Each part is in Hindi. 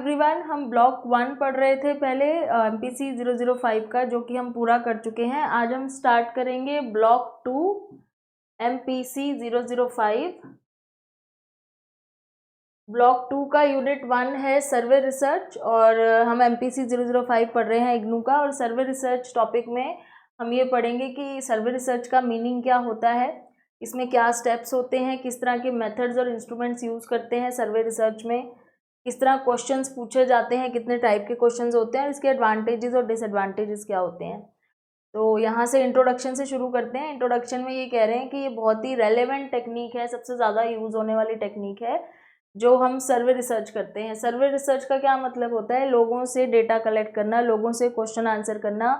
एवरीवन, हम ब्लॉक 1 पढ़ रहे थे पहले MPC 005 का, जो कि हम पूरा कर चुके हैं। आज हम स्टार्ट करेंगे ब्लॉक 2 MPC 005। ब्लॉक 2 का यूनिट 1 है सर्वे रिसर्च, और हम MPC 005 पढ़ रहे हैं इग्नू का। और सर्वे रिसर्च टॉपिक में हम ये पढ़ेंगे कि सर्वे रिसर्च का मीनिंग क्या होता है, इसमें क्या स्टेप्स होते हैं, किस तरह के मेथड्स और इंस्ट्रूमेंट्स यूज़ करते हैं सर्वे रिसर्च में, किस तरह क्वेश्चंस पूछे जाते हैं, कितने टाइप के क्वेश्चंस होते हैं, और इसके एडवांटेजेस और डिसएडवांटेजेस क्या होते हैं। तो यहाँ से इंट्रोडक्शन से शुरू करते हैं। इंट्रोडक्शन में ये कह रहे हैं कि ये बहुत ही रेलेवेंट टेक्निक है, सबसे ज़्यादा यूज़ होने वाली टेक्निक है जो हम सर्वे रिसर्च करते हैं। सर्वे रिसर्च का क्या मतलब होता है? लोगों से डेटा कलेक्ट करना, लोगों से क्वेश्चन आंसर करना।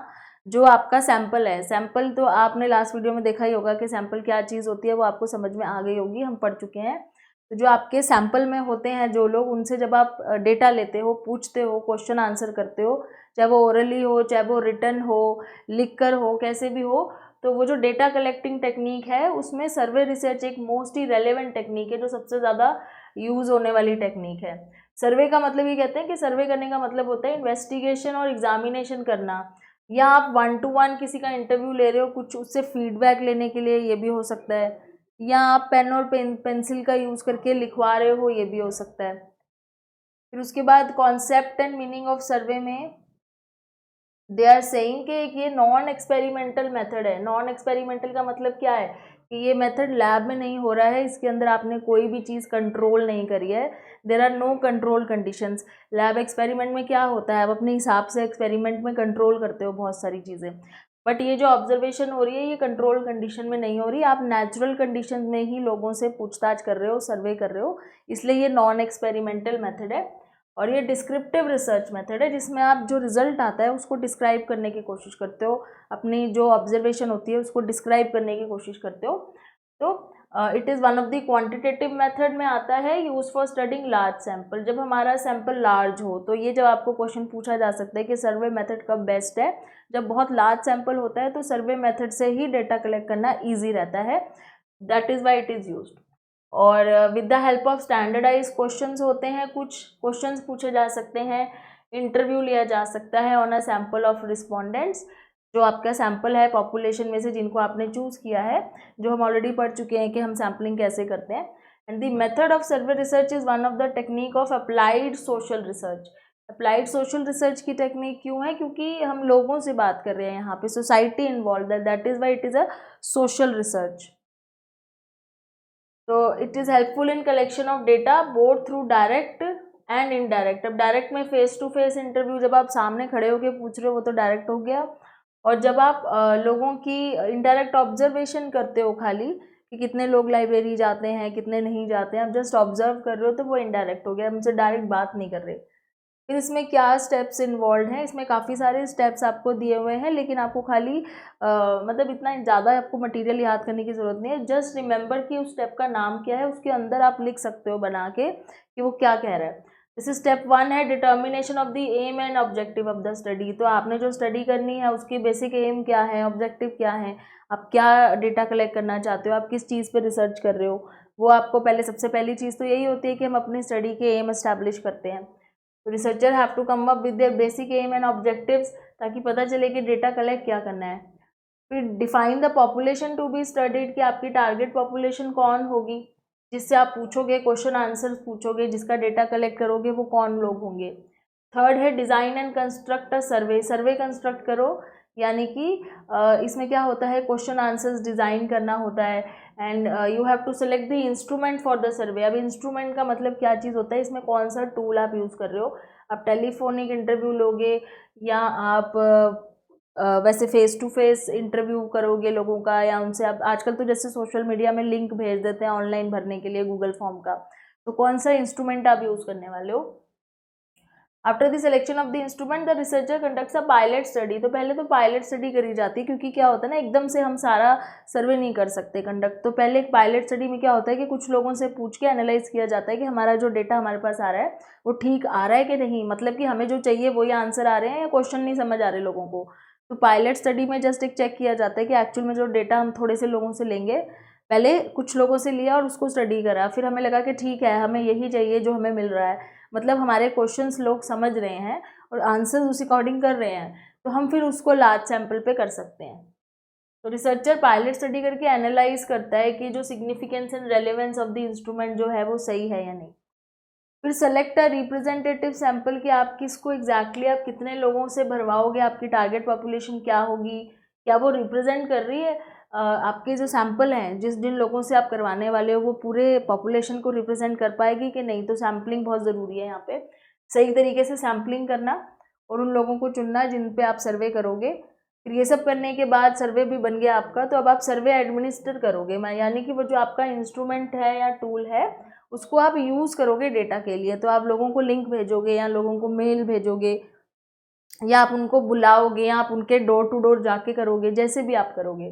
जो आपका सैम्पल है, सैम्पल तो आपने लास्ट वीडियो में देखा ही होगा कि सैम्पल क्या चीज़ होती है, वो आपको समझ में आ गई होगी, हम पढ़ चुके हैं। तो जो आपके सैम्पल में होते हैं जो लोग, उनसे जब आप डेटा लेते हो, पूछते हो, क्वेश्चन आंसर करते हो, चाहे वो ओरली हो, चाहे वो रिटन हो, लिख कर हो, कैसे भी हो, तो वो जो डेटा कलेक्टिंग टेक्निक है उसमें सर्वे रिसर्च एक मोस्ट ही रेलेवेंट टेक्निक है, जो सबसे ज़्यादा यूज़ होने वाली टेक्निक है। सर्वे का मतलब ये कहते हैं कि सर्वे करने का मतलब होता है इन्वेस्टिगेशन और एग्जामिनेशन करना, या आप 1 to 1 किसी का इंटरव्यू ले रहे हो, कुछ उससे फीडबैक लेने के लिए, ये भी हो सकता है, या आप पेन और पेंसिल का यूज़ करके लिखवा रहे हो, ये भी हो सकता है। फिर उसके बाद कॉन्सेप्ट एंड मीनिंग ऑफ सर्वे में दे आर सेइंग कि ये नॉन एक्सपेरिमेंटल मेथड है। नॉन एक्सपेरिमेंटल का मतलब क्या है? कि ये मेथड लैब में नहीं हो रहा है, इसके अंदर आपने कोई भी चीज़ कंट्रोल नहीं करी है। There are no control conditions. Lab experiment में क्या होता है, आप अपने हिसाब से एक्सपेरिमेंट में कंट्रोल करते हो बहुत सारी चीज़ें, बट ये जो ऑब्जर्वेशन हो रही है ये कंट्रोल कंडीशन में नहीं हो रही, आप नेचुरल कंडीशन में ही लोगों से पूछताछ कर रहे हो, सर्वे कर रहे हो, इसलिए ये नॉन एक्सपेरिमेंटल मेथड है। और ये डिस्क्रिप्टिव रिसर्च मेथड है, जिसमें आप जो रिजल्ट आता है उसको डिस्क्राइब करने की कोशिश करते हो, अपनी जो ऑब्जर्वेशन होती है उसको डिस्क्राइब करने की कोशिश करते हो। तो it is one of the quantitative method में आता है, use for studying large sample. जब हमारा सैम्पल लार्ज हो, तो ये जब आपको क्वेश्चन पूछा जा सकता है कि सर्वे मेथड कब बेस्ट है, जब बहुत लार्ज सैम्पल होता है तो सर्वे मेथड से ही डेटा कलेक्ट करना ईजी रहता है, that is why it is use. और with the help of standardise questions होते हैं, कुछ क्वेश्चंस पूछे जा सकते हैं, इंटरव्यू लिया जा सकता है on a sample of respondents. जो आपका सैम्पल है पॉपुलेशन में से जिनको आपने चूज़ किया है, जो हम ऑलरेडी पढ़ चुके हैं कि हम सैम्पलिंग कैसे करते हैं। And the method of survey research is one of the technique of applied social research. Applied social research की टेक्निक क्यों है? क्योंकि हम लोगों से बात कर रहे हैं, यहाँ पे सोसाइटी इन्वॉल्व है, that is why it is a social research. तो it is helpful in collection of data both through direct and indirect. अब डायरेक्ट में फेस टू फेस इंटरव्यू, जब आप सामने खड़े होकर पूछ रहे हो वो तो डायरेक्ट हो गया, और जब आप लोगों की इनडायरेक्ट ऑब्जर्वेशन करते हो खाली कि कितने लोग लाइब्रेरी जाते हैं, कितने नहीं जाते हैं, आप जस्ट ऑब्जर्व कर रहे हो, तो वो इनडायरेक्ट हो गया, हमसे डायरेक्ट बात नहीं कर रहे। फिर इसमें क्या स्टेप्स इन्वॉल्व हैं? इसमें काफ़ी सारे स्टेप्स आपको दिए हुए हैं, लेकिन आपको खाली मतलब इतना ज़्यादा आपको मटेरियल याद करने की ज़रूरत नहीं है। जस्ट रिमेंबर कि उस स्टेप का नाम क्या है, उसके अंदर आप लिख सकते हो बना के कि वो क्या कह रहा है। जैसे स्टेप 1 है determination of the aim and objective of the study. तो आपने जो स्टडी करनी है उसकी बेसिक एम क्या है, ऑब्जेक्टिव क्या है, आप क्या डेटा कलेक्ट करना चाहते हो, आप किस चीज़ पर रिसर्च कर रहे हो, वो आपको पहले, सबसे पहली चीज़ तो यही होती है कि हम अपनी स्टडी के एम एस्टैब्लिश करते हैं। तो researcher have to come up with their basic aim and objectives, ताकि पता चले कि डेटा कलेक्ट क्या करना है। फिर define the population to be studied, कि आपकी टारगेट पॉपुलेशन कौन होगी, जिससे आप पूछोगे, क्वेश्चन आंसर्स पूछोगे, जिसका डेटा कलेक्ट करोगे वो कौन लोग होंगे। थर्ड है design and construct a survey. Survey construct करो, यानी कि इसमें क्या होता है, क्वेश्चन आंसर्स डिज़ाइन करना होता है, and you have to select the instrument for the survey. अब इंस्ट्रूमेंट का मतलब क्या चीज़ होता है, इसमें कौन सा टूल आप यूज़ कर रहे हो, आप टेलीफोनिक इंटरव्यू लोगे, या आप वैसे फेस टू फेस इंटरव्यू करोगे लोगों का, या उनसे आप, आजकल तो जैसे सोशल मीडिया में लिंक भेज देते हैं ऑनलाइन भरने के लिए गूगल फॉर्म का, तो कौन सा इंस्ट्रूमेंट आप यूज़ करने वाले हो। After the selection of the instrument the researcher conducts a pilot study. तो पहले तो पायलट स्टडी करी जाती है, क्योंकि क्या होता है ना, एकदम से हम सारा सर्वे नहीं कर सकते कंडक्ट। तो पहले एक पायलट स्टडी में क्या होता है कि कुछ लोगों से पूछ के एनालाइज किया जाता है कि हमारा जो डेटा हमारे पास आ रहा है वो ठीक आ रहा है कि नहीं, मतलब कि हमें जो चाहिए वही आंसर आ रहे हैं, या क्वेश्चन नहीं समझ आ रहे लोगों को। तो पायलट स्टडी में जस्ट एक चेक किया जाता है कि एक्चुअल में जो डेटा हम थोड़े से लोगों से लेंगे, पहले कुछ लोगों से लिया और उसको स्टडी करा, फिर हमें लगा कि ठीक है, हमें यही चाहिए जो हमें मिल रहा है, मतलब हमारे क्वेश्चंस लोग समझ रहे हैं और आंसर्स उस अकॉर्डिंग कर रहे हैं, तो हम फिर उसको लार्ज सैंपल पे कर सकते हैं। तो रिसर्चर पायलट स्टडी करके एनालाइज करता है कि जो significance and relevance of the instrument जो है वो सही है या नहीं। फिर सेलेक्ट अ रिप्रेजेंटेटिव सैंपल कि आप किसको एग्जैक्टली आप कितने लोगों से भरवाओगे, आपकी टारगेट पॉपुलेशन क्या होगी, क्या वो रिप्रेजेंट कर रही है आपके जो सैंपल हैं, जिन लोगों से आप करवाने वाले हो वो पूरे पॉपुलेशन को रिप्रेजेंट कर पाएगी कि नहीं। तो सैम्पलिंग बहुत ज़रूरी है यहाँ पे, सही तरीके से सैम्पलिंग करना और उन लोगों को चुनना जिन पे आप सर्वे करोगे। फिर ये सब करने के बाद सर्वे भी बन गया आपका, तो अब आप सर्वे एडमिनिस्टर करोगे, यानी कि वो जो आपका इंस्ट्रूमेंट है या टूल है उसको आप यूज़ करोगे डेटा के लिए। तो आप लोगों को लिंक भेजोगे या लोगों को मेल भेजोगे या आप उनको बुलाओगे या आप उनके डोर टू डोर जाके करोगे, जैसे भी आप करोगे।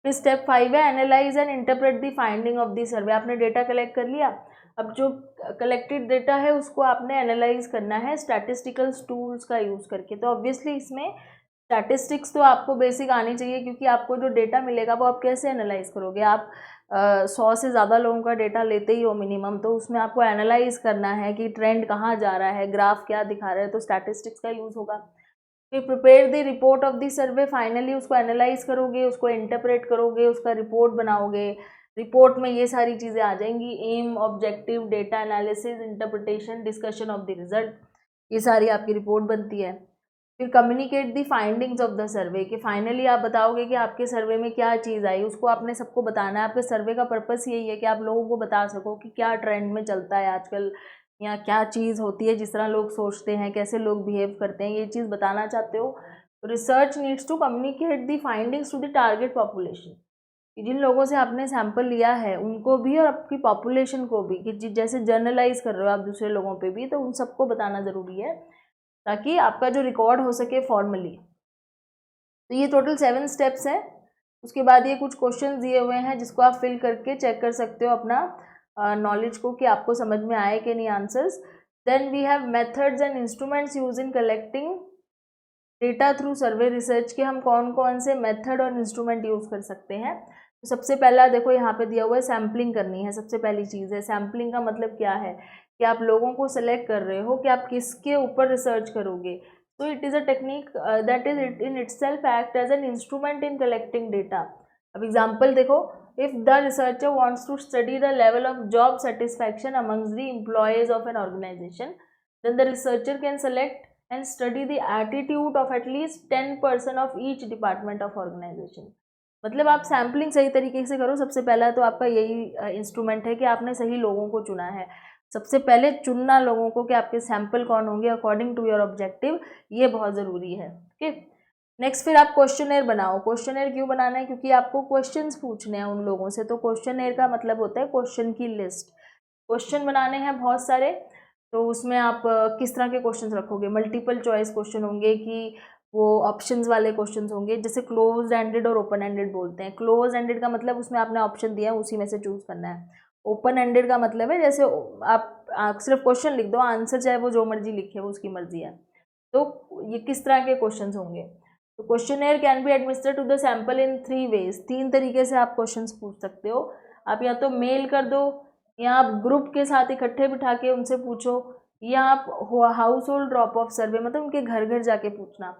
फिर स्टेप 5 है analyse and interpret the finding of the सर्वे। आपने डेटा कलेक्ट कर लिया, अब जो कलेक्टेड डेटा है उसको आपने एनालाइज करना है स्टैटिस्टिकल टूल्स का यूज़ करके। तो ऑब्वियसली इसमें स्टैटिस्टिक्स तो आपको बेसिक आनी चाहिए, क्योंकि आपको जो डेटा मिलेगा वो आप कैसे एनालाइज करोगे। आप 100 से ज़्यादा लोगों का डेटा लेते ही हो मिनिमम, तो उसमें आपको एनालाइज करना है कि ट्रेंड कहाँ जा रहा है, ग्राफ क्या दिखा रहा है, तो स्टैटिस्टिक्स का यूज़ होगा। फिर prepare the report of the survey, finally उसको एनालाइज करोगे, उसको इंटरप्रेट करोगे, उसका रिपोर्ट बनाओगे। रिपोर्ट में ये सारी चीज़ें आ जाएंगी, aim, objective, data analysis, interpretation, discussion of the result, ये सारी आपकी रिपोर्ट बनती है। फिर communicate the findings of the survey, कि फाइनली आप बताओगे कि आपके सर्वे में क्या चीज़ आई, उसको आपने सबको बताना है। आपके सर्वे का पर्पस यही है कि आप लोगों को बता सको कि क्या ट्रेंड में चलता है आजकल, या क्या चीज़ होती है जिस तरह लोग सोचते हैं, कैसे लोग बिहेव करते हैं, ये चीज़ बताना चाहते हो। Research needs to communicate the findings to the target population, कि जिन लोगों से आपने सैंपल लिया है उनको भी और आपकी पॉपुलेशन को भी, कि जैसे जर्नलाइज कर रहे हो आप दूसरे लोगों पे भी, तो उन सबको बताना ज़रूरी है ताकि आपका जो रिकॉर्ड हो सके फॉर्मली। तो ये टोटल 7 स्टेप्स हैं। उसके बाद ये कुछ क्वेश्चन दिए हुए हैं जिसको आप फिल करके चेक कर सकते हो अपना नॉलेज को कि आपको समझ में आए कि नहीं answers. Then we have methods and instruments use in collecting data through survey research, के हम कौन कौन से मेथड और इंस्ट्रूमेंट यूज़ कर सकते हैं। तो सबसे पहला देखो यहाँ पे दिया हुआ है सैम्पलिंग करनी है, सबसे पहली चीज़ है। सैम्पलिंग का मतलब क्या है कि आप लोगों को सेलेक्ट कर रहे हो कि आप किसके ऊपर रिसर्च करोगे। तो it is a technique that is it in itself act as an instrument in collecting data. अब एग्जाम्पल देखो, if the researcher wants to study the level of job satisfaction amongst the employees of an organisation, then the researcher can select and study the attitude of at least 10% of each department of organization। मतलब आप सैम्पलिंग सही तरीके से करो। सबसे पहला तो आपका यही इंस्ट्रूमेंट है कि आपने सही लोगों को चुना है। सबसे पहले चुनना लोगों को कि आपके सैंपल कौन होंगे अकॉर्डिंग टू योर ऑब्जेक्टिव, ये बहुत ज़रूरी है। ओके, नेक्स्ट फिर आप क्वेश्चनर बनाओ। क्वेश्चनर क्यों बनाना है? क्योंकि आपको क्वेश्चंस पूछने हैं उन लोगों से। तो क्वेश्चनर का मतलब होता है क्वेश्चन की लिस्ट। क्वेश्चन बनाने हैं बहुत सारे, तो उसमें आप किस तरह के क्वेश्चंस रखोगे? मल्टीपल चॉइस क्वेश्चन होंगे कि वो ऑप्शंस वाले क्वेश्चंस होंगे, जैसे क्लोज एंडेड और ओपन एंडेड बोलते हैं। क्लोज एंडेड का मतलब उसमें आपने ऑप्शन दिया है, उसी में से चूज करना है। ओपन एंडेड का मतलब है जैसे आप सिर्फ क्वेश्चन लिख दो, आंसर चाहे वो जो मर्जी लिखे वो उसकी मर्जी है। तो ये किस तरह के क्वेश्चंस होंगे? तो questionnaire can be administered to the sample in 3 ways. 3 तरीके से आप क्वेश्चंस पूछ सकते हो। आप या तो मेल कर दो, या आप ग्रुप के साथ इकट्ठे बिठा के उनसे पूछो, या आप हाउस होल्ड ड्रॉप ऑफ सर्वे, मतलब उनके घर घर जाके पूछना।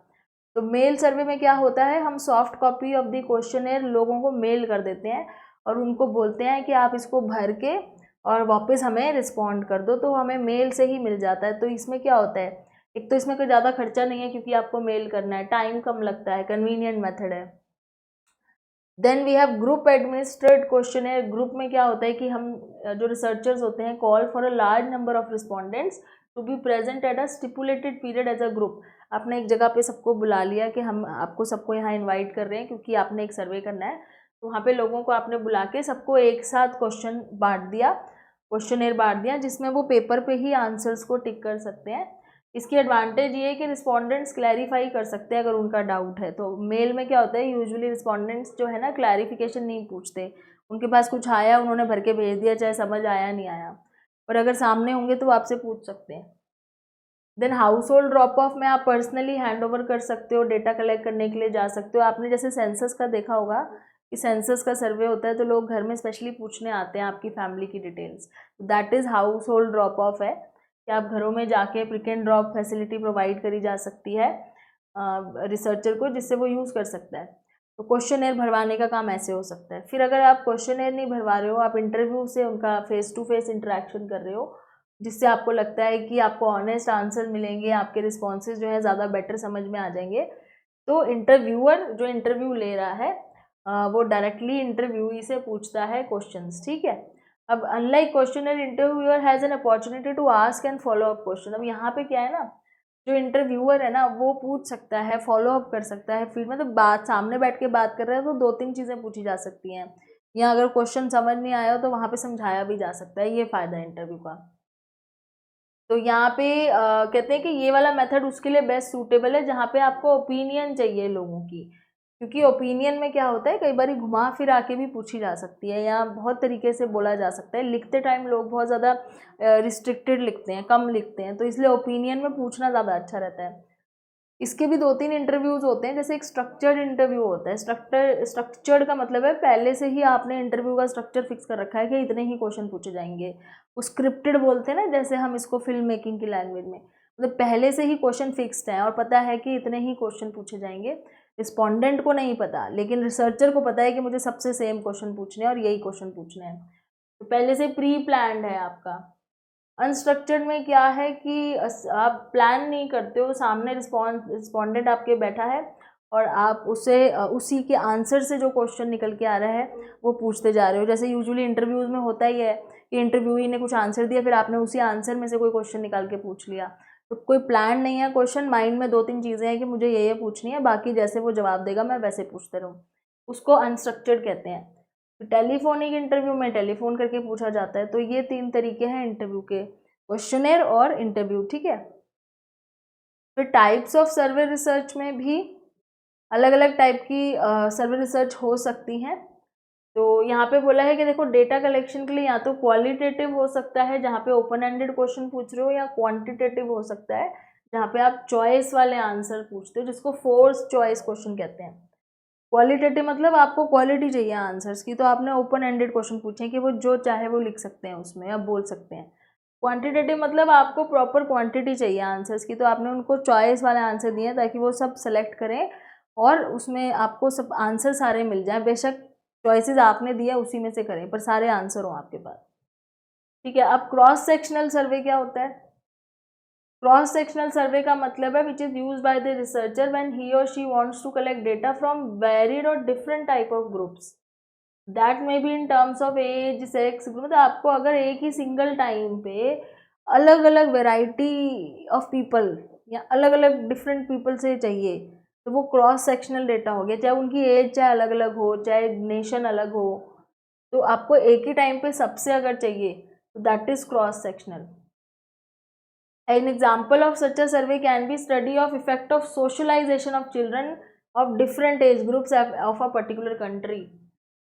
तो मेल सर्वे में क्या होता है, हम soft copy of the questionnaire लोगों को मेल कर देते हैं और उनको बोलते हैं कि आप इसको भर के और वापस हमें रिस्पॉन्ड कर दो, तो हमें मेल से ही मिल जाता है। तो इसमें क्या होता है, एक तो इसमें कोई ज़्यादा खर्चा नहीं है क्योंकि आपको मेल करना है, टाइम कम लगता है, कन्वीनियंट मेथड है। Then we have group administered questionnaire. Group में क्या होता है कि हम जो रिसर्चर्स होते हैं call for a large number of respondents to be present at a stipulated period as a group. आपने एक जगह पे सबको बुला लिया कि हम आपको सबको यहाँ इनवाइट कर रहे हैं क्योंकि आपने एक सर्वे करना है, तो वहाँ पे लोगों को आपने बुला के सबको एक साथ क्वेश्चन बांट दिया, क्वेश्चनर बांट दिया, जिसमें वो पेपर पे ही आंसर्स को टिक कर सकते हैं। इसकी एडवांटेज ये है कि रिस्पॉन्डेंट्स क्लैरिफाई कर सकते हैं अगर उनका डाउट है। तो मेल में क्या होता है, यूजुअली रिस्पॉन्डेंट्स जो है ना क्लैरिफिकेशन नहीं पूछते, उनके पास कुछ आया उन्होंने भर के भेज दिया, चाहे समझ आया नहीं आया। पर अगर सामने होंगे तो आपसे पूछ सकते हैं। Then household drop off में आप पर्सनली हैंड ओवर कर सकते हो, डेटा कलेक्ट करने के लिए जा सकते हो। आपने जैसे सेंसस का देखा होगा कि सेंसस का सर्वे होता है तो लोग घर में स्पेशली पूछने आते हैं आपकी फैमिली की details, that is household drop off है। कि आप घरों में जाके pick and drop facility provide करी जा सकती है रिसर्चर को, जिससे वो यूज़ कर सकता है। तो क्वेश्चनेयर भरवाने का काम ऐसे हो सकता है। फिर अगर आप क्वेश्चनेयर नहीं भरवा रहे हो, आप इंटरव्यू से उनका फेस टू फेस इंटरेक्शन कर रहे हो, जिससे आपको लगता है कि आपको ऑनेस्ट आंसर मिलेंगे, आपके रिस्पॉन्सेज जो है ज़्यादा बेटर समझ में आ जाएंगे, तो इंटरव्यूअर जो इंटरव्यू ले रहा है वो डायरेक्टली इंटरव्यूई से पूछता है क्वेश्चंस, ठीक है। अब unlike questionnaire, interviewer has an opportunity to ask and follow up question. अब यहाँ पे क्या है ना, जो इंटरव्यूअर है ना वो पूछ सकता है, फॉलो अप कर सकता है, फिर मतलब बात सामने बैठ के बात कर रहे हैं तो 2-3 चीज़ें पूछी जा सकती हैं, या अगर क्वेश्चन समझ नहीं आया हो तो वहाँ पे समझाया भी जा सकता है, ये फ़ायदा है इंटरव्यू का। तो यहाँ पे कहते हैं कि ये वाला मेथड उसके लिए बेस्ट सूटेबल है जहाँ पे आपको ओपिनियन चाहिए लोगों की, क्योंकि ओपिनियन में क्या होता है, कई बार घुमा फिरा के भी पूछी जा सकती है या बहुत तरीके से बोला जा सकता है। लिखते टाइम लोग बहुत ज़्यादा रिस्ट्रिक्टेड लिखते हैं, कम लिखते हैं, तो इसलिए ओपिनियन में पूछना ज़्यादा अच्छा रहता है। इसके भी 2-3 इंटरव्यूज़ होते हैं, जैसे एक स्ट्रक्चर्ड इंटरव्यू होता है। स्ट्रक्चर्ड का मतलब है पहले से ही आपने इंटरव्यू का स्ट्रक्चर फिक्स कर रखा है कि इतने ही क्वेश्चन पूछे जाएंगे। वो स्क्रिप्टेड बोलते हैं ना, जैसे हम इसको फिल्म मेकिंग की लैंग्वेज में, मतलब पहले से ही क्वेश्चन फिक्स्ड है और पता है कि इतने ही क्वेश्चन पूछे जाएंगे। रिस्पॉन्डेंट को नहीं पता, लेकिन रिसर्चर को पता है कि मुझे सबसे सेम क्वेश्चन पूछने हैं और यही क्वेश्चन पूछने हैं, तो पहले से प्री प्लान्ड है आपका। अनस्ट्रक्चर्ड में क्या है कि आप प्लान नहीं करते हो, सामने रिस्पॉन्डेंट आपके बैठा है और आप उसे उसी के आंसर से जो क्वेश्चन निकल के आ रहा है वो पूछते जा रहे हो। जैसे यूजुअली इंटरव्यूज़ में होता ही है कि इंटरव्यूई ने कुछ आंसर दिया, फिर आपने उसी आंसर में से कोई क्वेश्चन निकाल के पूछ लिया। तो कोई प्लान नहीं है क्वेश्चन, माइंड में 2-3 चीज़ें हैं कि मुझे ये पूछनी है, बाकी जैसे वो जवाब देगा मैं वैसे पूछते रहूँ, उसको अनस्ट्रक्चर्ड कहते हैं। टेलीफोनिक इंटरव्यू में टेलीफोन करके पूछा जाता है। तो ये 3 तरीके हैं इंटरव्यू के, क्वेश्चनेयर और इंटरव्यू, ठीक है। फिर टाइप्स ऑफ सर्वे रिसर्च में भी अलग अलग टाइप की सर्वे रिसर्च हो सकती हैं। तो यहाँ पे बोला है कि देखो, डेटा कलेक्शन के लिए या तो क्वालिटेटिव हो सकता है जहाँ पे ओपन एंडेड क्वेश्चन पूछ रहे हो, या क्वांटिटेटिव हो सकता है जहाँ पे आप चॉइस वाले आंसर पूछते हो, जिसको फोर्स चॉइस क्वेश्चन कहते हैं। क्वालिटेटिव मतलब आपको क्वालिटी चाहिए आंसर्स की, तो आपने ओपन एंडेड क्वेश्चन पूछे कि वो जो चाहे वो लिख सकते हैं उसमें, आप बोल सकते हैं। क्वांटिटेटिव मतलब आपको प्रॉपर क्वांटिटी चाहिए आंसर्स की, तो आपने उनको चॉइस वाले आंसर दिए ताकि वो सब सेलेक्ट करें और उसमें आपको सब आंसर सारे मिल जाएं। बेशक चॉइसेस आपने दिया उसी में से करें, पर सारे आंसर हो आपके पास, ठीक है। अब क्रॉस सेक्शनल सर्वे क्या होता है? क्रॉस सेक्शनल सर्वे का मतलब है which is used by the researcher when he or she wants to collect data from varied or different type of groups, that may be in terms of age, sex, मतलब आपको अगर एक ही सिंगल टाइम पे अलग अलग वेराइटी ऑफ पीपल या अलग अलग डिफरेंट पीपल से चाहिए, तो वो क्रॉस सेक्शनल डेटा हो गया। चाहे उनकी एज चाहे अलग अलग हो, चाहे नेशन अलग हो, तो आपको एक ही टाइम पे सबसे अगर चाहिए तो that is cross sectional. An example of such a survey can be study of effect of socialization of children of different age groups of a particular country।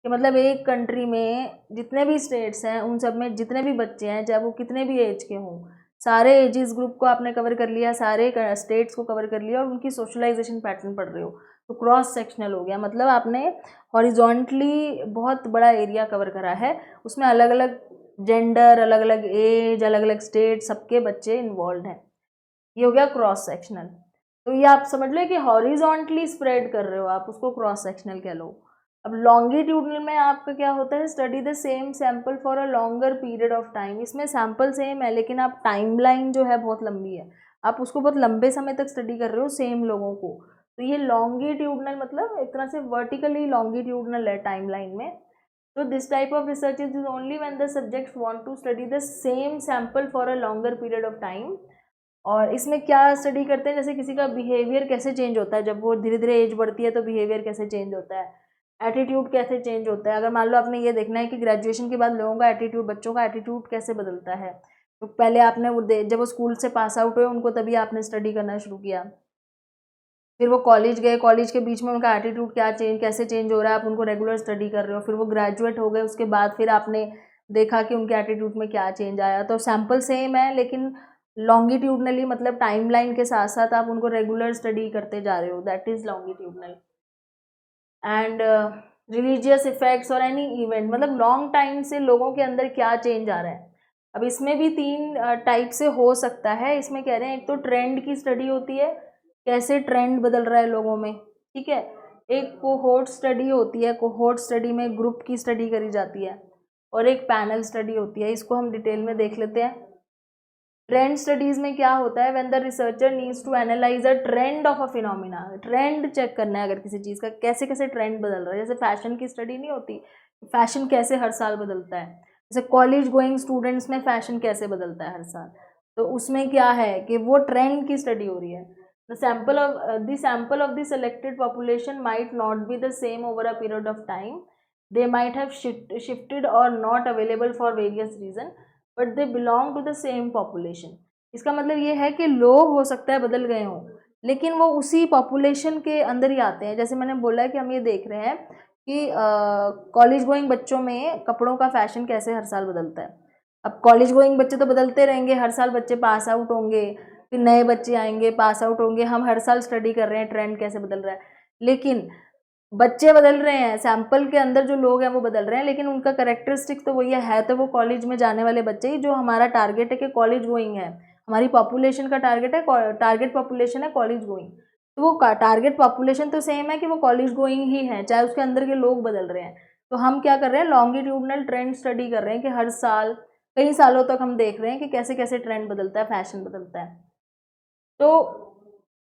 कि मतलब एक कंट्री में जितने भी स्टेट्स हैं उन सब में जितने भी बच्चे हैं, चाहे वो कितने भी एज के हों, सारे एजेस ग्रुप को आपने कवर कर लिया, सारे स्टेट्स को कवर कर लिया और उनकी सोशलाइजेशन पैटर्न पढ़ रहे हो, तो क्रॉस सेक्शनल हो गया। मतलब आपने हॉरिजॉन्टली बहुत बड़ा एरिया कवर करा है, उसमें अलग अलग जेंडर, अलग अलग एज, अलग अलग स्टेट, सबके बच्चे इन्वॉल्व हैं, ये हो गया क्रॉस सेक्शनल। तो ये आप समझ लो कि हॉरिजॉन्टली स्प्रेड कर रहे हो आप, उसको क्रॉस सेक्शनल कह लो। अब लॉन्गिट्यूडनल में आपका क्या होता है? Study the same sample for a longer period of time. इसमें सैंपल सेम है लेकिन आप टाइमलाइन जो है बहुत लंबी है, आप उसको बहुत लंबे समय तक स्टडी कर रहे हो सेम लोगों को, तो ये लॉन्गिट्यूडनल मतलब एक तरह से वर्टिकली लॉन्गिट्यूडनल है टाइमलाइन में। So this type of research is only when the subjects want to study the same sample for a longer period of time। और इसमें क्या स्टडी करते हैं, जैसे किसी का बिहेवियर कैसे चेंज होता है, जब वो धीरे धीरे एज बढ़ती है तो बिहेवियर कैसे चेंज होता है, एटीट्यूड कैसे चेंज होता है। अगर मान लो आपने ये देखना है कि ग्रेजुएशन के बाद लोगों का एटीट्यूड, बच्चों का एटीट्यूड कैसे बदलता है, तो पहले आपने वो जब वो स्कूल से पास आउट हुए उनको तभी आपने स्टडी करना शुरू किया, फिर वो कॉलेज गए, कॉलेज के बीच में उनका एटीट्यूड कैसे चेंज हो रहा है, आप उनको रेगुलर स्टडी कर रहे हो, फिर वो ग्रेजुएट हो गए, उसके बाद फिर आपने देखा कि उनके एटीट्यूड में क्या चेंज आया। तो सैम्पल सेम है लेकिन लॉन्गिट्यूडनली मतलब टाइमलाइन के साथ साथ आप उनको रेगुलर स्टडी करते जा रहे हो, that is longitudinal. And religious effects और एनी इवेंट, मतलब लॉन्ग टाइम से लोगों के अंदर क्या चेंज आ रहा है, अब इसमें भी 3 टाइप से हो सकता है। इसमें कह रहे हैं एक तो ट्रेंड की स्टडी होती है, कैसे ट्रेंड बदल रहा है लोगों में, ठीक है। एक कोहोर्ट स्टडी होती है, कोहोर्ट स्टडी में ग्रुप की स्टडी करी जाती है, और एक पैनल स्टडी होती है। इसको हम डिटेल में देख लेते हैं। ट्रेंड स्टडीज में क्या होता है, when the researcher needs to analyse a trend of a phenomena, trend check करना है अगर किसी चीज़ का, कैसे कैसे ट्रेंड बदल रहा है। जैसे फैशन की स्टडी नहीं होती, फैशन कैसे हर साल बदलता है, जैसे कॉलेज गोइंग स्टूडेंट्स में फैशन कैसे बदलता है हर साल, तो उसमें क्या है कि वो ट्रेंड की स्टडी हो रही है। The sample of the selected population might not be the same over a period of time, they might have shifted or not available for various reason, but they belong to the same population. इसका मतलब ये है कि लोग हो सकता है बदल गए हों, लेकिन वो उसी पॉपुलेशन के अंदर ही आते हैं। जैसे मैंने बोला है कि हम ये देख रहे हैं कि कॉलेज गोइंग बच्चों में कपड़ों का फैशन कैसे हर साल बदलता है। अब कॉलेज गोइंग बच्चे तो बदलते रहेंगे, हर साल बच्चे पास आउट होंगे, फिर नए बच्चे आएंगे, पास आउट होंगे, हम हर साल स्टडी कर रहे हैं ट्रेंड कैसे बदल रहा है। लेकिन बच्चे बदल रहे हैं, सैंपल के अंदर जो लोग हैं वो बदल रहे हैं, लेकिन उनका करेक्टरिस्टिक तो वही है तो वो कॉलेज में जाने वाले बच्चे ही, जो हमारा टारगेट है कि कॉलेज गोइंग है, हमारी पॉपुलेशन का टारगेट है, टारगेट पॉपुलेशन है कॉलेज गोइंग, तो वो टारगेट पॉपुलेशन तो सेम है कि वो कॉलेज गोइंग ही है, चाहे उसके अंदर के लोग बदल रहे हैं। तो हम क्या कर रहे हैं, लॉन्गिट्यूडनल ट्रेंड स्टडी कर रहे हैं कि हर साल कई सालों तक हम देख रहे हैं कि कैसे कैसे ट्रेंड बदलता है, फैशन बदलता है। तो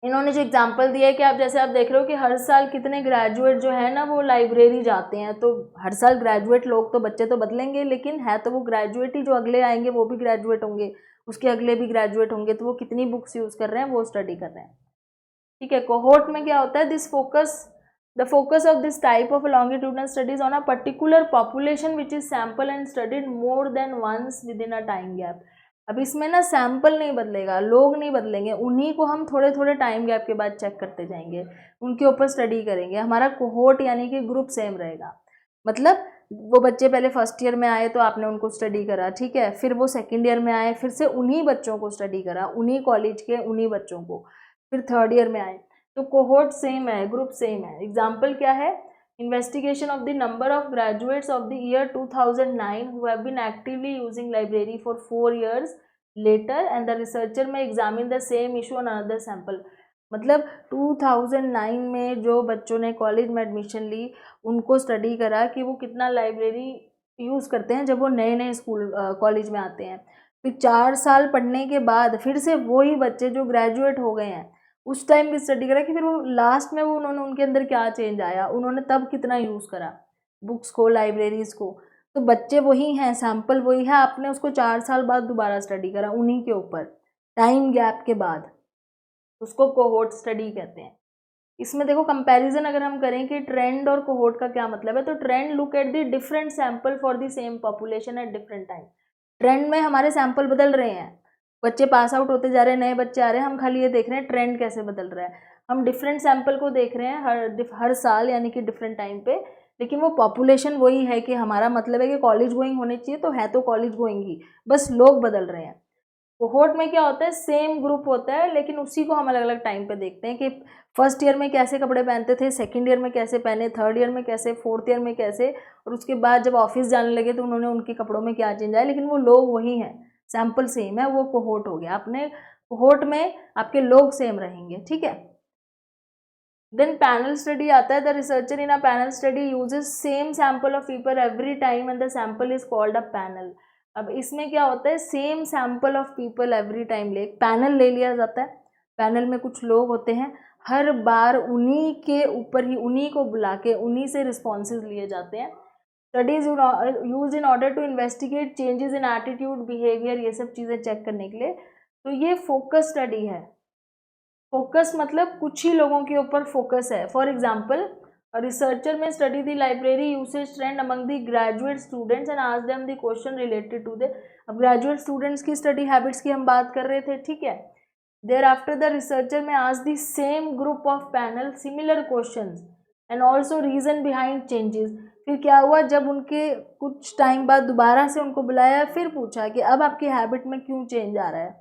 इन्होंने जो एग्जाम्पल दिया है कि आप जैसे आप देख रहे हो कि हर साल कितने ग्रेजुएट जो है ना वो लाइब्रेरी जाते हैं, तो हर साल ग्रेजुएट लोग तो बच्चे तो बदलेंगे, लेकिन है तो वो ग्रेजुएट ही, जो अगले आएंगे वो भी ग्रेजुएट होंगे, उसके अगले भी ग्रेजुएट होंगे, तो वो कितनी बुक्स यूज़ कर रहे हैं वो स्टडी कर रहे हैं, ठीक है। कोहोर्ट में क्या होता है, the focus of this type of longitudinal studies on a particular population which is sample and studied more than once within a time gap. अब इसमें ना सैंपल नहीं बदलेगा, लोग नहीं बदलेंगे, उन्हीं को हम थोड़े थोड़े टाइम गैप के बाद चेक करते जाएंगे, उनके ऊपर स्टडी करेंगे। हमारा कोहोर्ट यानी कि ग्रुप सेम रहेगा, मतलब वो बच्चे पहले फर्स्ट ईयर में आए तो आपने उनको स्टडी करा, ठीक है, फिर वो सेकेंड ईयर में आए, फिर से उन्हीं बच्चों को स्टडी करा, उन्हीं कॉलेज के उन्हीं बच्चों को, फिर थर्ड ईयर में आए, तो कोहोर्ट सेम है, ग्रुप सेम है। एग्जाम्पल क्या है, investigation of the number of graduates of the year 2009 who have been actively using library for 4 years later, and the researcher may examine the same issue on another sample। मतलब 2009 में जो बच्चों ने कॉलेज में एडमिशन ली उनको स्टडी करा कि वो कितना लाइब्रेरी यूज़ करते हैं जब वो नए नए स्कूल कॉलेज में आते हैं, फिर 4 साल पढ़ने के बाद फिर से वही बच्चे जो ग्रेजुएट हो गए हैं उस टाइम भी स्टडी करा कि फिर वो लास्ट में वो उन्होंने उनके अंदर क्या चेंज आया, उन्होंने तब कितना यूज़ करा बुक्स को, लाइब्रेरीज़ को। तो बच्चे वही हैं, सैम्पल वही है, आपने उसको 4 साल बाद दोबारा स्टडी करा उन्हीं के ऊपर टाइम गैप के बाद, उसको कोहोर्ट स्टडी कहते हैं। इसमें देखो कंपैरिजन अगर हम करें कि ट्रेंड और कोहोर्ट का क्या मतलब है, तो trend look at the different sample for the same population at different time. Trend में हमारे सैंपल बदल रहे हैं, बच्चे पास आउट होते जा रहे हैं, नए बच्चे आ रहे हैं, हम खाली ये देख रहे हैं ट्रेंड कैसे बदल रहा है। हम डिफरेंट सैंपल को देख रहे हैं हर साल यानी कि डिफरेंट टाइम पे, लेकिन वो पॉपुलेशन वही है कि हमारा मतलब है कि कॉलेज गोइंग होने चाहिए, तो है तो कॉलेज गोइंग ही, बस लोग बदल रहे हैं। कोहोर्ट में क्या होता है, सेम ग्रुप होता है, लेकिन उसी को हम अलग अलग टाइम पे देखते हैं कि फर्स्ट ईयर में कैसे कपड़े पहनते थे, सेकंड ईयर में कैसे पहने, थर्ड ईयर में कैसे, फोर्थ ईयर में कैसे, और उसके बाद जब ऑफिस जाने लगे तो उन्होंने उनके कपड़ों में क्या चेंज आया, लेकिन वो लोग वही हैं, सैम्पल सेम है, वो कोहोर्ट हो गया। अपने कोहोर्ट में आपके लोग सेम रहेंगे, ठीक है। देन पैनल स्टडी आता है, the researcher in a panel study uses same sample of people every time and the sample is called a panel. अब इसमें क्या होता है, same sample of people every time panel ले लिया जाता है, पैनल में कुछ लोग होते हैं, हर बार उन्हीं के ऊपर ही, उन्हीं को बुला के उन्हीं से रिस्पॉन्सेज लिए जाते हैं। Studies use in order to investigate changes in attitude, behaviour, ये सब चीज़ें चेक करने के लिए, तो ये फोकस स्टडी है। फोकस मतलब कुछ ही लोगों के ऊपर फोकस है। For example, researcher may study the library usage trend among the graduate students and ask them the question related to the, अब ग्रेजुएट स्टूडेंट्स की स्टडी हैबिट्स की हम बात कर रहे थे, ठीक है। Thereafter the researcher may ask the same group of panel similar questions and also reason behind changes. फिर क्या हुआ, जब उनके कुछ टाइम बाद दोबारा से उनको बुलाया, फिर पूछा कि अब आपकी हैबिट में क्यों चेंज आ रहा है,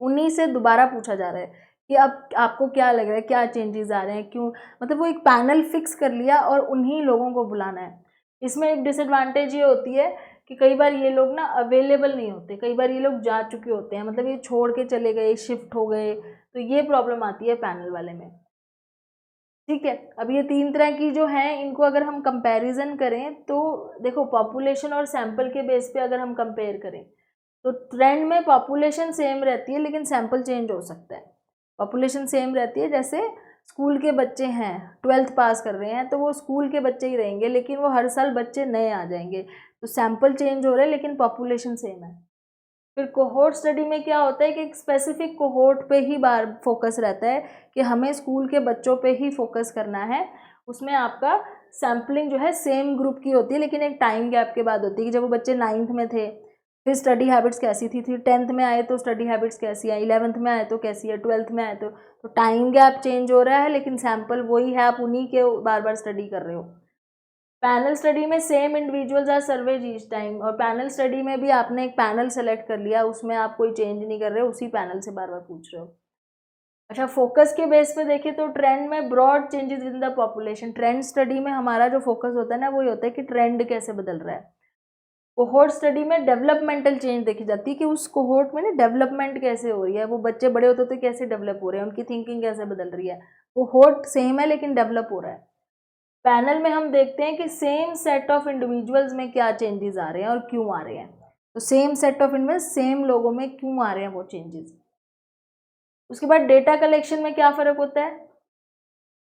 उन्हीं से दोबारा पूछा जा रहा है कि अब आपको क्या लग रहा है, क्या चेंजेस आ रहे हैं, क्यों, मतलब वो एक पैनल फिक्स कर लिया और उन्हीं लोगों को बुलाना है। इसमें एक डिसएडवांटेज ये होती है कि कई बार ये लोग ना अवेलेबल नहीं होते, कई बार ये लोग जा चुके होते हैं, मतलब ये छोड़ के चले गए, शिफ्ट हो गए, तो ये प्रॉब्लम आती है पैनल वाले में। ठीक है, अब ये 3 तरह की जो हैं इनको अगर हम कंपैरिजन करें तो देखो पॉपुलेशन और सैंपल के बेस पे अगर हम कंपेयर करें तो ट्रेंड में पॉपुलेशन सेम रहती है लेकिन सैंपल चेंज हो सकता है। पॉपुलेशन सेम रहती है, जैसे स्कूल के बच्चे हैं 12th पास कर रहे हैं तो वो स्कूल के बच्चे ही रहेंगे, लेकिन वो हर साल बच्चे नए आ जाएंगे, तो सैंपल चेंज हो रहे हैं लेकिन पॉपुलेशन सेम है। फिर कोहोर्ट स्टडी में क्या होता है कि एक स्पेसिफिक कोहोर्ट पे ही बार फोकस रहता है कि हमें स्कूल के बच्चों पे ही फोकस करना है। उसमें आपका सैम्पलिंग जो है सेम ग्रुप की होती है लेकिन एक टाइम गैप के बाद होती है कि जब वो बच्चे 9th में थे फिर स्टडी हैबिट्स कैसी थी, फिर 10th में आए तो स्टडी हैबिट्स कैसी है, 11th में आए तो कैसी है, 12th में आए तो टाइम गैप चेंज हो रहा है लेकिन सैम्पल वही है, आप उन्हीं के बार बार स्टडी कर रहे हो। पैनल स्टडी में same individuals are surveys each time, और पैनल स्टडी में भी आपने एक पैनल सेलेक्ट कर लिया, उसमें आप कोई चेंज नहीं कर रहे हो, उसी पैनल से बार बार पूछ रहे हो। अच्छा, फोकस के बेस पे देखें तो ट्रेंड में broad changes with the population, trend study में हमारा जो फोकस होता है ना वो ये होता है कि ट्रेंड कैसे बदल रहा है। कोहोर्ट स्टडी में डेवलपमेंटल चेंज देखी जाती है कि उस कोहोर्ट में ना डेवलपमेंट कैसे हो रही है, वो बच्चे बड़े होते तो कैसे डेवलप हो रहे हैं, उनकी थिंकिंग कैसे बदल रही है। कोहोर्ट सेम है लेकिन डेवलप हो रहा है। पैनल में हम देखते हैं कि सेम सेट ऑफ इंडिविजुअल्स में क्या चेंजेस आ रहे हैं और क्यों आ रहे हैं, तो same set of individuals same लोगों में क्यों आ रहे हैं वो चेंजेस। उसके बाद डेटा कलेक्शन में क्या फ़र्क होता है।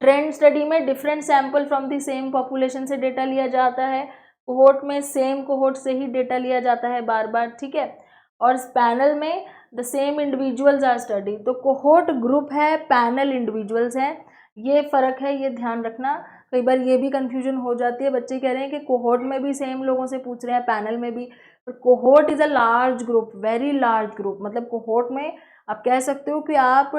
ट्रेंड स्टडी में different sample from the same population से डेटा लिया जाता है, कोहोर्ट में सेम कोहोर्ट से ही डेटा लिया जाता है बार बार, ठीक है। और पैनल में the same individuals are study, तो कोहोर्ट ग्रुप है, पैनल इंडिविजुअल्स हैं, ये फ़र्क है, ये ध्यान रखना। कई बार ये भी कन्फ्यूजन हो जाती है, बच्चे कह रहे हैं कि कोहोर्ट में भी सेम लोगों से पूछ रहे हैं, पैनल में भी, पर cohort is a large group, very large group. मतलब कोहोर्ट में आप कह सकते हो कि आप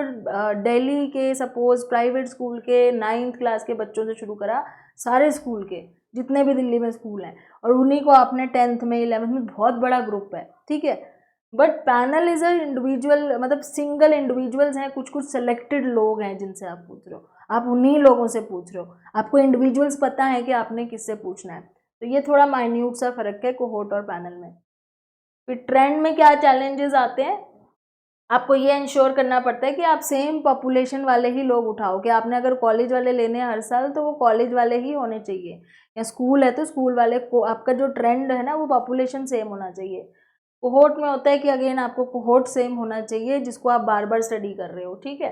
दिल्ली के सपोज प्राइवेट स्कूल के 9th क्लास के बच्चों से शुरू करा, सारे स्कूल के जितने भी दिल्ली में स्कूल हैं, और उन्हीं को आपने 10th में 11th में, बहुत बड़ा ग्रुप है, ठीक है। But panel is a individual, मतलब सिंगल इंडिविजुअल्स हैं, कुछ कुछ सेलेक्टेड लोग हैं जिनसे आप पूछ रहे हो, आप उन्हीं लोगों से पूछ रहे हो, आपको इंडिविजुअल्स पता है कि आपने किससे पूछना है। तो ये थोड़ा माइन्यूट सा फ़र्क है कोहोर्ट और पैनल में। फिर ट्रेंड में क्या चैलेंजेस आते हैं, आपको ये इंश्योर करना पड़ता है कि आप सेम पॉपुलेशन वाले ही लोग उठाओ, कि आपने अगर कॉलेज वाले लेने हैं हर साल तो वो कॉलेज वाले ही होने चाहिए, या स्कूल है तो स्कूल वाले को, आपका जो ट्रेंड है ना वो पॉपुलेशन सेम होना चाहिए। कोहोर्ट में होता है कि अगेन आपको कोहोर्ट सेम होना चाहिए जिसको आप बार बार स्टडी कर रहे हो, ठीक है।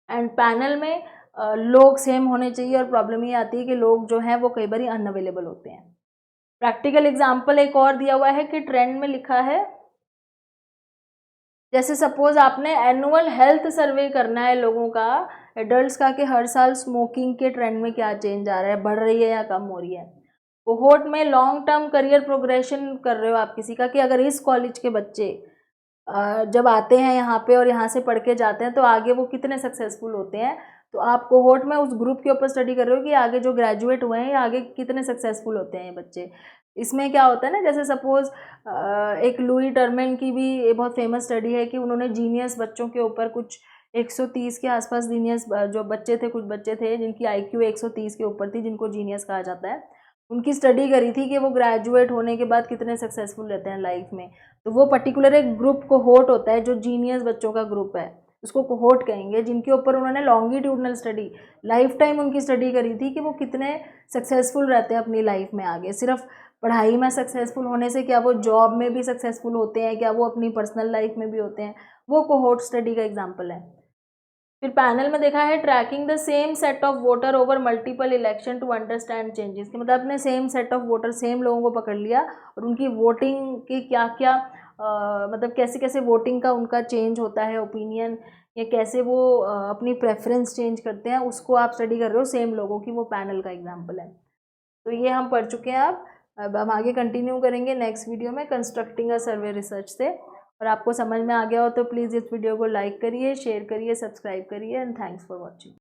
एंड पैनल में लोग सेम होने चाहिए, और प्रॉब्लम ये आती है कि लोग जो हैं वो कई बार अनअवेलेबल होते हैं। प्रैक्टिकल एग्जाम्पल एक और दिया हुआ है कि ट्रेंड में लिखा है, जैसे सपोज आपने एनुअल हेल्थ सर्वे करना है लोगों का, एडल्ट्स का, कि हर साल स्मोकिंग के ट्रेंड में क्या चेंज आ रहा है, बढ़ रही है या कम हो रही है। कोहोर्ट में लॉन्ग टर्म करियर प्रोग्रेशन कर रहे हो आप किसी का, कि अगर इस कॉलेज के बच्चे जब आते हैं यहाँ पे और यहाँ से पढ़ के जाते हैं तो आगे वो कितने सक्सेसफुल होते हैं, तो आप कोहोर्ट में उस ग्रुप के ऊपर स्टडी कर रहे हो कि आगे जो ग्रेजुएट हुए हैं आगे कितने सक्सेसफुल होते हैं ये बच्चे। इसमें क्या होता है ना, जैसे सपोज एक लुई टर्मेन की भी ये बहुत फेमस स्टडी है कि उन्होंने जीनियस बच्चों के ऊपर कुछ 130 के आसपास जीनियस जो बच्चे थे, कुछ बच्चे थे जिनकी IQ 130 के ऊपर थी, जिनको जीनियस कहा जाता है, उनकी स्टडी करी थी कि वो ग्रेजुएट होने के बाद कितने सक्सेसफुल रहते हैं लाइफ में। तो वो पर्टिकुलर एक ग्रुप कोहोर्ट होता है जो जीनियस बच्चों का ग्रुप है, उसको कोहोर्ट कहेंगे, जिनके ऊपर उन्होंने लॉन्गिट्यूडनल स्टडी, लाइफ टाइम उनकी स्टडी करी थी कि वो कितने सक्सेसफुल रहते हैं अपनी लाइफ में आगे। सिर्फ पढ़ाई में सक्सेसफुल होने से क्या वो जॉब में भी सक्सेसफुल होते हैं, क्या वो अपनी पर्सनल लाइफ में भी होते हैं, वो कोहोर्ट स्टडी का एग्जाम्पल है। फिर पैनल में देखा है tracking the same set of voter over multiple election to understand changes, कि मतलब अपने same set of voter, same लोगों को पकड़ लिया और उनकी वोटिंग की क्या क्या मतलब कैसे कैसे वोटिंग का उनका चेंज होता है ओपिनियन, या कैसे वो अपनी प्रेफरेंस चेंज करते हैं, उसको आप स्टडी कर रहे हो सेम लोगों की, वो पैनल का एग्जाम्पल है। तो ये हम पढ़ चुके हैं। अब हम आगे कंटिन्यू करेंगे नेक्स्ट वीडियो में कंस्ट्रक्टिंग अ सर्वे रिसर्च से। और आपको समझ में आ गया हो तो प्लीज़ इस वीडियो को लाइक करिए, शेयर करिए, सब्सक्राइब करिए, एंड थैंक्स फॉर वॉचिंग।